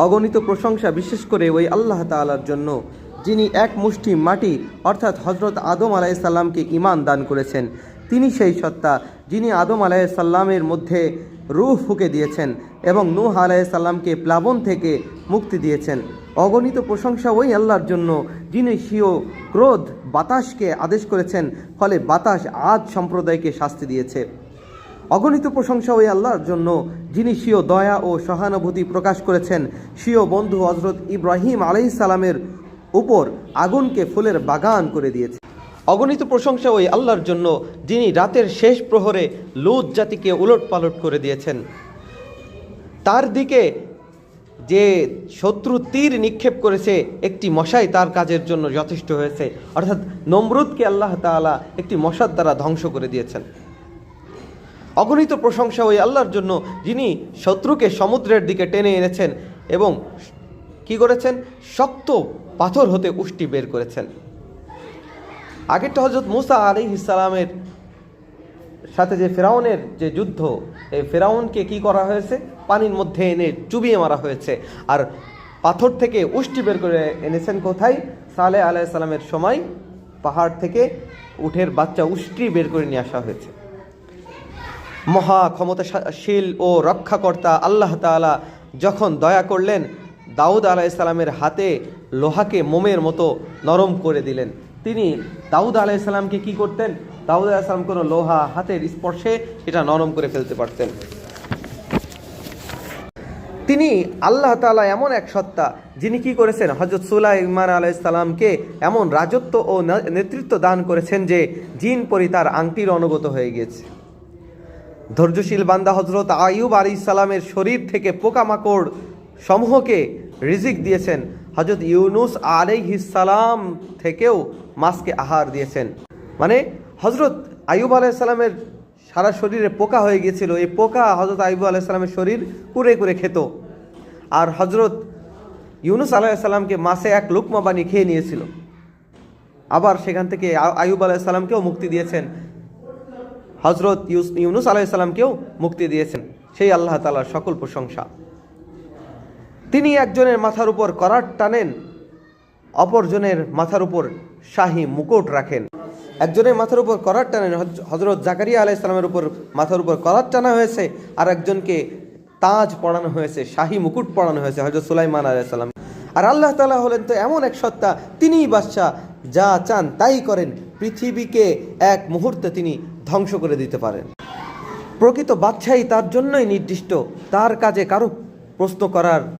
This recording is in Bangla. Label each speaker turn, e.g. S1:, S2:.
S1: অগণিত প্রশংসা বিশেষ করে ওই আল্লাহ তাআলার জন্য, যিনি এক মুষ্টি মাটি অর্থাৎ হজরত আদম আলাইসাল্লামকে ঈমান দান করেছেন। তিনি সেই সত্তা যিনি আদম আলাইসাল্লামের মধ্যে রূহ ফুঁকে দিয়েছেন এবং নূহ আলাইসাল্লামকে প্লাবন থেকে মুক্তি দিয়েছেন। অগণিত প্রশংসা ওই আল্লাহর জন্য, যিনি স্বীয় ক্রোধ বাতাসকে আদেশ করেছেন, ফলে বাতাস আদ সম্প্রদায়কে শাস্তি দিয়েছে। অগণিত প্রশংসা ওই আল্লাহর জন্য, যিনি স্বীয় দয়া ও সহানুভূতি প্রকাশ করেছেন স্বীয় বন্ধু হজরত ইব্রাহিম আলাইহিসসালামের উপর আগুনকে ফুলের বাগান করে দিয়েছে। অগণিত প্রশংসা ওই আল্লাহর জন্য, যিনি রাতের শেষ প্রহরে লূত জাতিকে উলটপালট করে দিয়েছেন। তার দিকে যে শত্রু তীর নিক্ষেপ করেছে, একটি মশাই তার কাজের জন্য যথেষ্ট হয়েছে, অর্থাৎ নমরুদকে আল্লাহ তাআলা একটি মশার দ্বারা ধ্বংস করে দিয়েছেন। অগণিত প্রশংসা ওই আল্লাহর জন্য, যিনি শত্রুকে সমুদ্রের দিকে টেনে এনেছেন এবং কি করেছেন, শক্ত পাথর হতে উষ্টি বের করেছেন। আগেরটা হযরত মূসা আলাইহিস সালামের সাথে যে ফেরাউনের যে যুদ্ধ, এই ফেরাউনকে কি করা হয়েছে, পানির মধ্যে এনে চুবিয়ে মারা হয়েছে, আর পাথর থেকে উষ্টি বের করে এনেছেন কোথায়, সালেহ আলাইহিস সালামের সময় পাহাড় থেকে উটের বাচ্চা উষ্টি বের করে নিয়ে আসা হয়েছে। মহা ক্ষমতাশীল ও রক্ষাকর্তা আল্লাহ তাআলা যখন দয়া করলেন, দাউদ আলাইহিস সালামের হাতে লোহাকে মোমের মতো নরম করে দিলেন। তিনি দাউদ আলাইহিস সালামকে কি করতেন, দাউদ আলাইহিস সালাম কোনো লোহা হাতের স্পর্শে এটা নরম করে ফেলতে পারতেন। তিনি আল্লাহ তাআলা এমন এক সত্তা, যিনি কি করেছেন, হযরত সুলাইমান আলাইহিস সালামকে এমন রাজত্ব ও নেতৃত্ব দান করেছেন যে জিন পরি তার আংটির অনুগত হয়ে গিয়েছে। ধৈর্যশীল বান্দা হজরত আইয়ুব আলাইহিস সালামের শরীর থেকে পোকামাকড় সমূহকে রিজিক দিয়েছেন। হজরত ইউনুস আলাইহিস সালাম থেকেও মাছকে আহার দিয়েছেন। মানে হজরত আইয়ুব আলাইহিস সালামের সারা শরীরে পোকা হয়ে গিয়েছিল, এই পোকা হজরত আইয়ুব আলাইহিস সালামের শরীর কুরে কুরে খেত। আর হজরত ইউনুস আলাইহিস সালামকে মাছে এক লুকমা বানিয়ে খেয়ে নিয়েছিল। আবার সেখান থেকে আইয়ুব আলাইহিস সালামকেও মুক্তি দিয়েছেন, হজরত ইউনুস আলাইহিস সালামকেও মুক্তি দিয়েছেন। সেই আল্লাহ তাআলার সকল প্রশংসা। তিনি একজনের মাথার উপর করাত টানেন, অপরজনের মাথার উপর শাহী মুকুট রাখেন। একজনের মাথার উপর করাত টানেন, হজরত জাকারিয়া আলাইহিস সালামের উপর মাথার উপর করাত টানা হয়েছে, আর একজনকে তাজ পরানো হয়েছে, শাহী মুকুট পরানো হয়েছে হজরত সুলাইমান আলাইহিস সালাম। আর আল্লাহ তাআলা হলেন তো এমন এক সত্তা, তিনিই বাদশাহ, যা চান তাই করেন। পৃথিবীকে এক মুহূর্তে তিনি ধ্বংস করে দিতে পারেন। প্রকৃত বাদশাহী তার জন্যই নির্দিষ্ট, তার কাজে কারো প্রশ্ন করার